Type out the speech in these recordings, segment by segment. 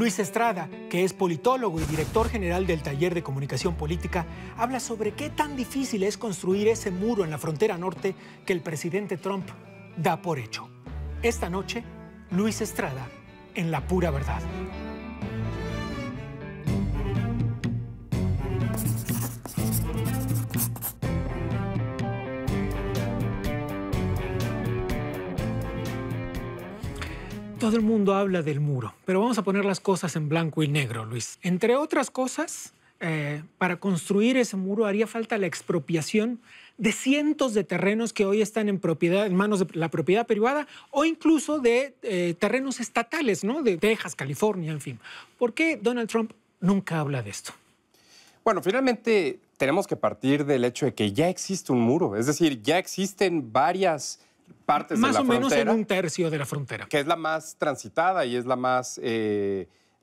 Luis Estrada, que es politólogo y director general del Taller de Comunicación Política, habla sobre qué tan difícil es construir ese muro en la frontera norte que el presidente Trump da por hecho. Esta noche, Luis Estrada en La Pura Verdad. Todo el mundo habla del muro, pero vamos a poner las cosas en blanco y negro, Luis. Entre otras cosas, para construir ese muro haría falta la expropiación de cientos de terrenos que hoy están en propiedad, en manos de la propiedad privada o incluso de terrenos estatales, ¿no? De Texas, California, en fin. ¿Por qué Donald Trump nunca habla de esto? Bueno, finalmente tenemos que partir del hecho de que ya existe un muro, es decir, ya existen varias partes de la frontera. Más o menos en un tercio de la frontera. Que es la más transitada y es la más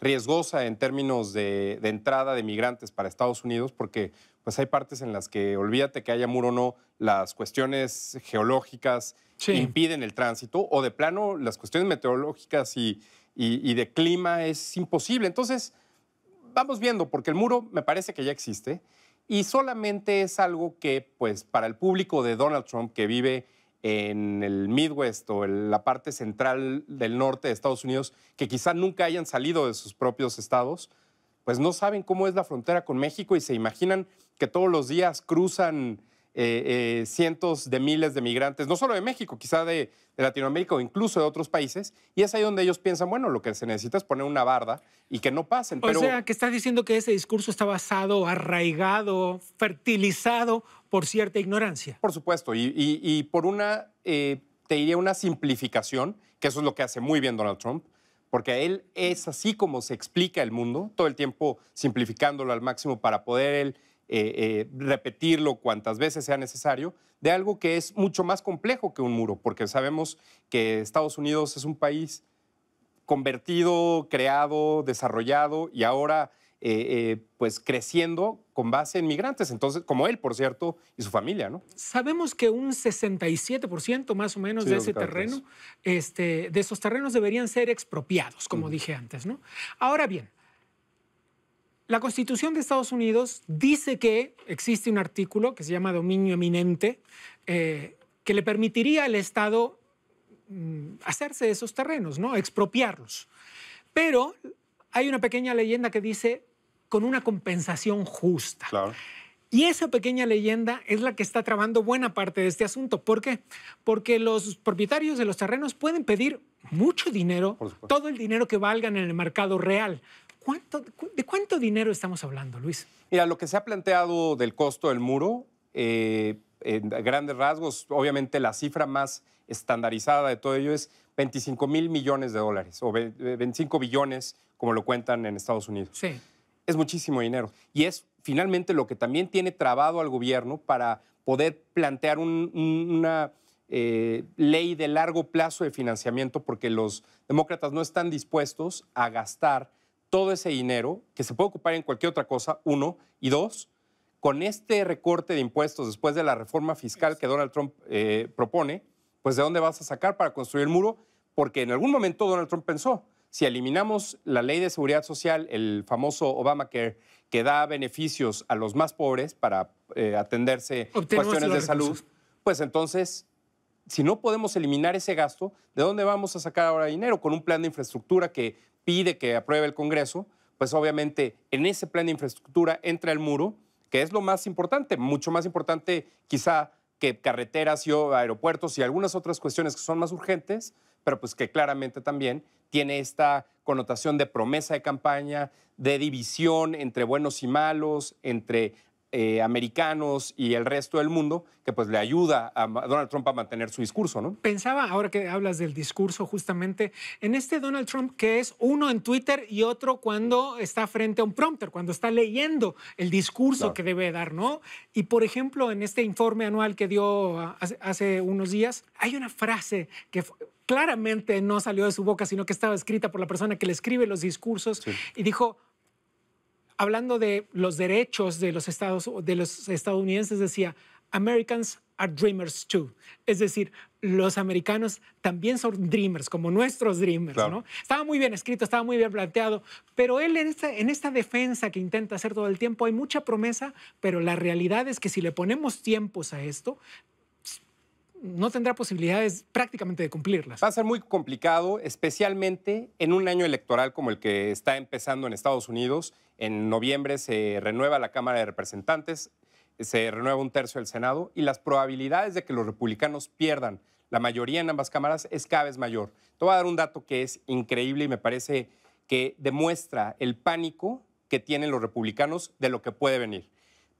riesgosa en términos de entrada de migrantes para Estados Unidos, porque pues hay partes en las que, olvídate que haya muro o no, las cuestiones geológicas impiden el tránsito, o de plano las cuestiones meteorológicas y de clima es imposible. Entonces, vamos viendo, porque el muro me parece que ya existe y solamente es algo que, pues, para el público de Donald Trump que vive en el Midwest o en la parte central del norte de Estados Unidos, que quizá nunca hayan salido de sus propios estados, pues no saben cómo es la frontera con México y se imaginan que todos los días cruzan cientos de miles de migrantes, no solo de México, quizá de Latinoamérica o incluso de otros países, y es ahí donde ellos piensan, bueno, lo que se necesita es poner una barda y que no pasen. O sea, que estás diciendo que ese discurso está basado, arraigado, fertilizado por cierta ignorancia. Por supuesto, y por una, te diría, una simplificación, que eso es lo que hace muy bien Donald Trump, porque él es así como se explica el mundo, todo el tiempo simplificándolo al máximo para poder él repetirlo cuantas veces sea necesario, de algo que es mucho más complejo que un muro, porque sabemos que Estados Unidos es un país convertido, creado, desarrollado y ahora pues creciendo con base en migrantes, entonces, como él, por cierto, y su familia, ¿no? Sabemos que un 67% más o menos de ese terreno, de esos terrenos deberían ser expropiados, como dije antes, ¿no? Ahora bien, la Constitución de Estados Unidos dice que existe un artículo que se llama dominio eminente, que le permitiría al Estado hacerse de esos terrenos, ¿no? Expropiarlos. Pero hay una pequeña leyenda que dice con una compensación justa. Claro. Y esa pequeña leyenda es la que está trabando buena parte de este asunto. ¿Por qué? Porque los propietarios de los terrenos pueden pedir mucho dinero, todo el dinero que valgan en el mercado real. ¿De cuánto dinero estamos hablando, Luis? Mira, lo que se ha planteado del costo del muro, en grandes rasgos, obviamente la cifra más estandarizada de todo ello es 25,000 millones de dólares o 25 billones, como lo cuentan en Estados Unidos. Sí. Es muchísimo dinero. Y es finalmente lo que también tiene trabado al gobierno para poder plantear una ley de largo plazo de financiamiento, porque los demócratas no están dispuestos a gastar todo ese dinero que se puede ocupar en cualquier otra cosa, uno, y dos, con este recorte de impuestos después de la reforma fiscal que Donald Trump propone, pues ¿de dónde vas a sacar para construir el muro? Porque en algún momento Donald Trump pensó, si eliminamos la ley de seguridad social, el famoso Obamacare, que da beneficios a los más pobres para atenderse cuestiones de salud, pues entonces, si no podemos eliminar ese gasto, ¿de dónde vamos a sacar ahora dinero? Con un plan de infraestructura que pide que apruebe el Congreso, pues obviamente en ese plan de infraestructura entra el muro, que es lo más importante, mucho más importante quizá que carreteras y aeropuertos y algunas otras cuestiones que son más urgentes, pero pues que claramente también tiene esta connotación de promesa de campaña, de división entre buenos y malos, entre americanos y el resto del mundo, que pues le ayuda a Donald Trump a mantener su discurso, ¿no? Pensaba, ahora que hablas del discurso, justamente en este Donald Trump que es uno en Twitter y otro cuando está frente a un prompter, cuando está leyendo el discurso que debe dar, ¿no? Y, por ejemplo, en este informe anual que dio hace unos días, hay una frase que claramente no salió de su boca, sino que estaba escrita por la persona que le escribe los discursos, y dijo, hablando de los derechos de los estadounidenses, decía, Americans are dreamers too. Es decir, los americanos también son dreamers, como nuestros dreamers, claro, ¿no? Estaba muy bien escrito, estaba muy bien planteado, pero él en esta defensa que intenta hacer todo el tiempo hay mucha promesa, pero la realidad es que si le ponemos tiempos a esto, no tendrá posibilidades prácticamente de cumplirlas. Va a ser muy complicado, especialmente en un año electoral como el que está empezando en Estados Unidos. En noviembre se renueva la Cámara de Representantes, se renueva un tercio del Senado y las probabilidades de que los republicanos pierdan la mayoría en ambas cámaras es cada vez mayor. Te voy a dar un dato que es increíble y me parece que demuestra el pánico que tienen los republicanos de lo que puede venir.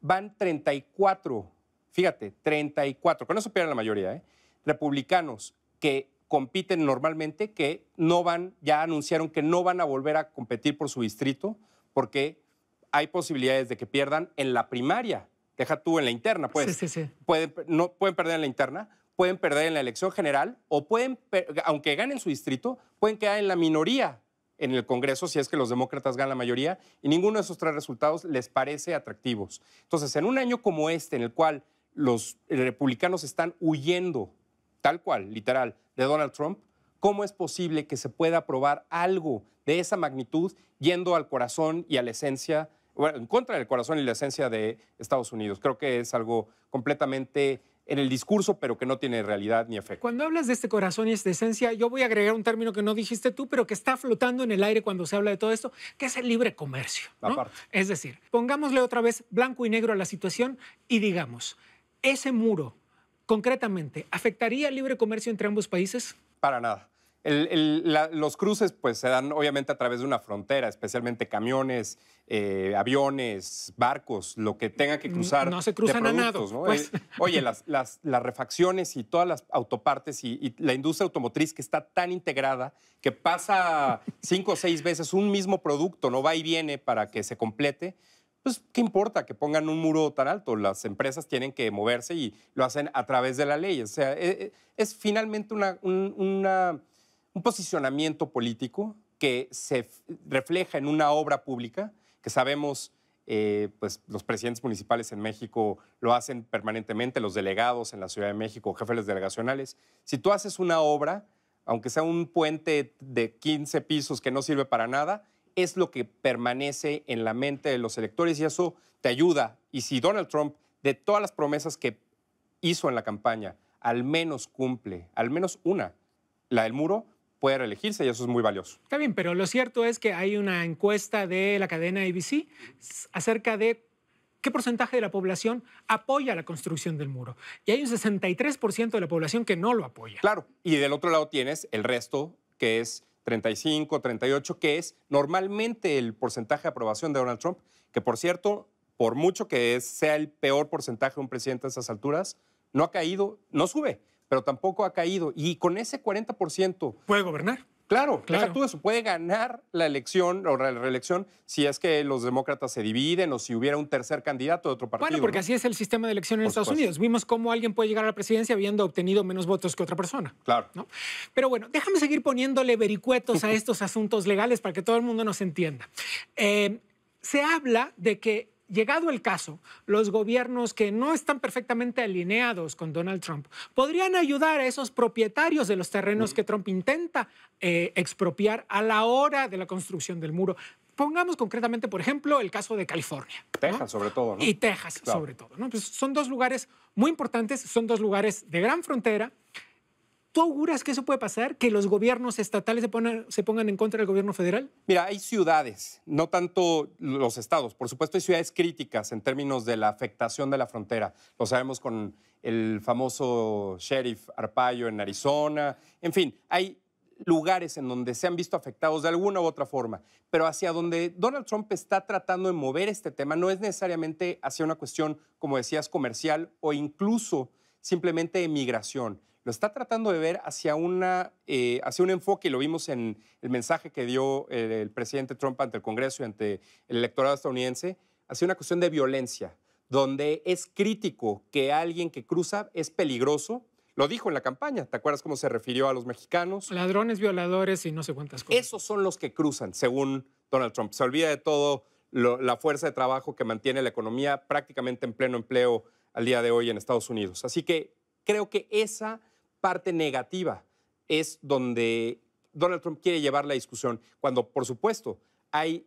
Van 34, fíjate, 34, con eso pierden la mayoría, republicanos que compiten normalmente, que no van, ya anunciaron que no van a volver a competir por su distrito porque hay posibilidades de que pierdan en la primaria. Deja tú en la interna, pues. Sí. Pueden perder en la interna, pueden perder en la elección general o pueden, aunque ganen su distrito, pueden quedar en la minoría en el Congreso si es que los demócratas ganan la mayoría y ninguno de esos tres resultados les parece atractivos. Entonces, en un año como este, en el cual los republicanos están huyendo, tal cual, literal, de Donald Trump, ¿cómo es posible que se pueda aprobar algo de esa magnitud yendo al corazón y a la esencia, bueno, en contra del corazón y la esencia de Estados Unidos? Creo que es algo completamente en el discurso, pero que no tiene realidad ni efecto. Cuando hablas de este corazón y esta esencia, yo voy a agregar un término que no dijiste tú, pero que está flotando en el aire cuando se habla de todo esto, que es el libre comercio, ¿no? Aparte. Es decir, pongámosle otra vez blanco y negro a la situación y digamos, ¿ese muro concretamente afectaría el libre comercio entre ambos países? Para nada. Los cruces pues, se dan obviamente a través de una frontera, especialmente camiones, aviones, barcos, lo que tenga que cruzar. No se cruzan a nado. ¿No? Pues. Oye, las refacciones y todas las autopartes y la industria automotriz que está tan integrada que pasa 5 o 6 veces un mismo producto, no va y viene para que se complete. Pues, ¿qué importa que pongan un muro tan alto? Las empresas tienen que moverse y lo hacen a través de la ley. O sea, es finalmente un posicionamiento político que se refleja en una obra pública que sabemos, pues los presidentes municipales en México lo hacen permanentemente, los delegados en la Ciudad de México, jefes delegacionales. Si tú haces una obra, aunque sea un puente de 15 pisos que no sirve para nada, es lo que permanece en la mente de los electores y eso te ayuda. Y si Donald Trump, de todas las promesas que hizo en la campaña, al menos cumple, al menos una, la del muro, puede reelegirse y eso es muy valioso. Está bien, pero lo cierto es que hay una encuesta de la cadena ABC acerca de qué porcentaje de la población apoya la construcción del muro. Y hay un 63% de la población que no lo apoya. Claro, y del otro lado tienes el resto, que es 35, 38, que es normalmente el porcentaje de aprobación de Donald Trump, que por cierto, por mucho que sea el peor porcentaje de un presidente a esas alturas, no ha caído, no sube, pero tampoco ha caído. Y con ese 40%... ¿Puede gobernar? Claro. Deja tú eso, puede ganar la elección o la reelección si es que los demócratas se dividen o si hubiera un tercer candidato de otro partido. Bueno, porque ¿no? así es el sistema de elección en Estados Unidos. Vimos cómo alguien puede llegar a la presidencia habiendo obtenido menos votos que otra persona. Claro. ¿No? Pero bueno, déjame seguir poniéndole vericuetos a estos asuntos legales para que todo el mundo nos entienda. Se habla de que, llegado el caso, los gobiernos que no están perfectamente alineados con Donald Trump podrían ayudar a esos propietarios de los terrenos que Trump intenta expropiar a la hora de la construcción del muro. Pongamos concretamente, por ejemplo, el caso de California. Texas, ¿no? sobre todo. ¿no? Y Texas, claro. Sobre todo. ¿no? Pues son dos lugares muy importantes, son dos lugares de gran frontera. ¿Tú auguras que eso puede pasar? ¿Que los gobiernos estatales se pongan en contra del gobierno federal? Mira, hay ciudades, no tanto los estados. Por supuesto, hay ciudades críticas en términos de la afectación de la frontera. Lo sabemos con el famoso sheriff Arpaio en Arizona. En fin, hay lugares en donde se han visto afectados de alguna u otra forma. Pero hacia donde Donald Trump está tratando de mover este tema no es necesariamente hacia una cuestión, como decías, comercial o incluso simplemente de migración. Lo está tratando de ver hacia un enfoque, y lo vimos en el mensaje que dio el presidente Trump ante el Congreso y ante el electorado estadounidense, hacia una cuestión de violencia, donde es crítico que alguien que cruza es peligroso. Lo dijo en la campaña, ¿te acuerdas cómo se refirió a los mexicanos? Ladrones, violadores y no sé cuántas cosas. Esos son los que cruzan, según Donald Trump. Se olvida de todo la fuerza de trabajo que mantiene la economía prácticamente en pleno empleo al día de hoy en Estados Unidos. Así que creo que esa parte negativa es donde Donald Trump quiere llevar la discusión, cuando, por supuesto, hay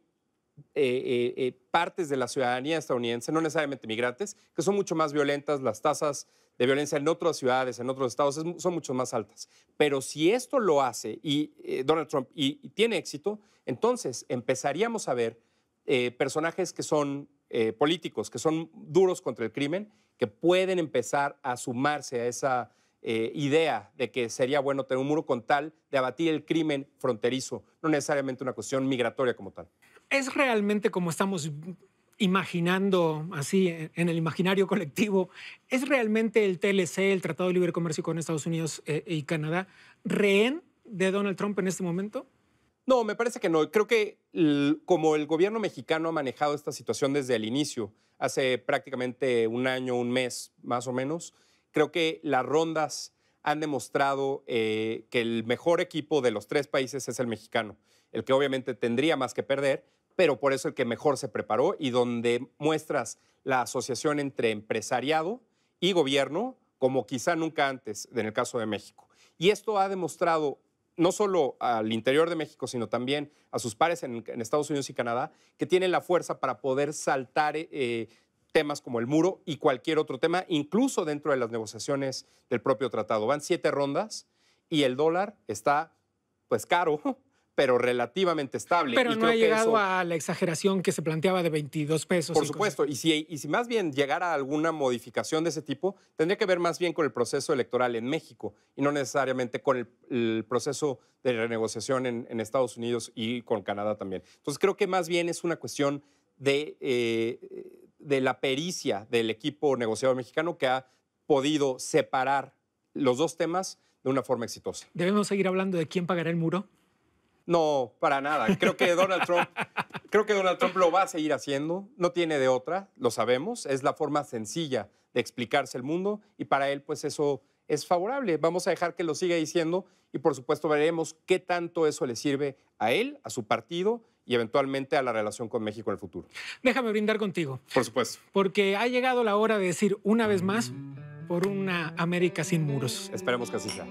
partes de la ciudadanía estadounidense, no necesariamente migrantes, que son mucho más violentas. Las tasas de violencia en otras ciudades, en otros estados, son mucho más altas. Pero si esto lo hace Donald Trump y tiene éxito, entonces empezaríamos a ver personajes que son políticos, que son duros contra el crimen, que pueden empezar a sumarse a esa idea de que sería bueno tener un muro con tal de abatir el crimen fronterizo, no necesariamente una cuestión migratoria como tal. ¿Es realmente como estamos imaginando así en el imaginario colectivo? ¿Es realmente el TLC, el Tratado de Libre Comercio con Estados Unidos y Canadá, rehén de Donald Trump en este momento? No, me parece que no. Creo que como el gobierno mexicano ha manejado esta situación desde el inicio, hace prácticamente un año, un mes más o menos, creo que las rondas han demostrado que el mejor equipo de los tres países es el mexicano, el que obviamente tendría más que perder, pero por eso el que mejor se preparó y donde muestras la asociación entre empresariado y gobierno como quizá nunca antes en el caso de México. Y esto ha demostrado no solo al interior de México, sino también a sus pares en Estados Unidos y Canadá, que tienen la fuerza para poder saltar temas como el muro y cualquier otro tema, incluso dentro de las negociaciones del propio tratado. Van 7 rondas y el dólar está, pues, caro, pero relativamente estable. Pero no ha llegado a la exageración que se planteaba de 22 pesos. Por supuesto, y si más bien llegara a alguna modificación de ese tipo, tendría que ver más bien con el proceso electoral en México y no necesariamente con el proceso de renegociación en Estados Unidos y con Canadá también. Entonces creo que más bien es una cuestión de la pericia del equipo negociador mexicano que ha podido separar los dos temas de una forma exitosa. ¿Debemos seguir hablando de quién pagará el muro? No, para nada. Creo que Donald Trump lo va a seguir haciendo. No tiene de otra, lo sabemos. Es la forma sencilla de explicarse el mundo y para él, pues eso es favorable. Vamos a dejar que lo siga diciendo y, por supuesto, veremos qué tanto eso le sirve a él, a su partido y eventualmente a la relación con México en el futuro. Déjame brindar contigo. Por supuesto. Porque ha llegado la hora de decir una vez más por una América sin muros. Esperemos que así sea.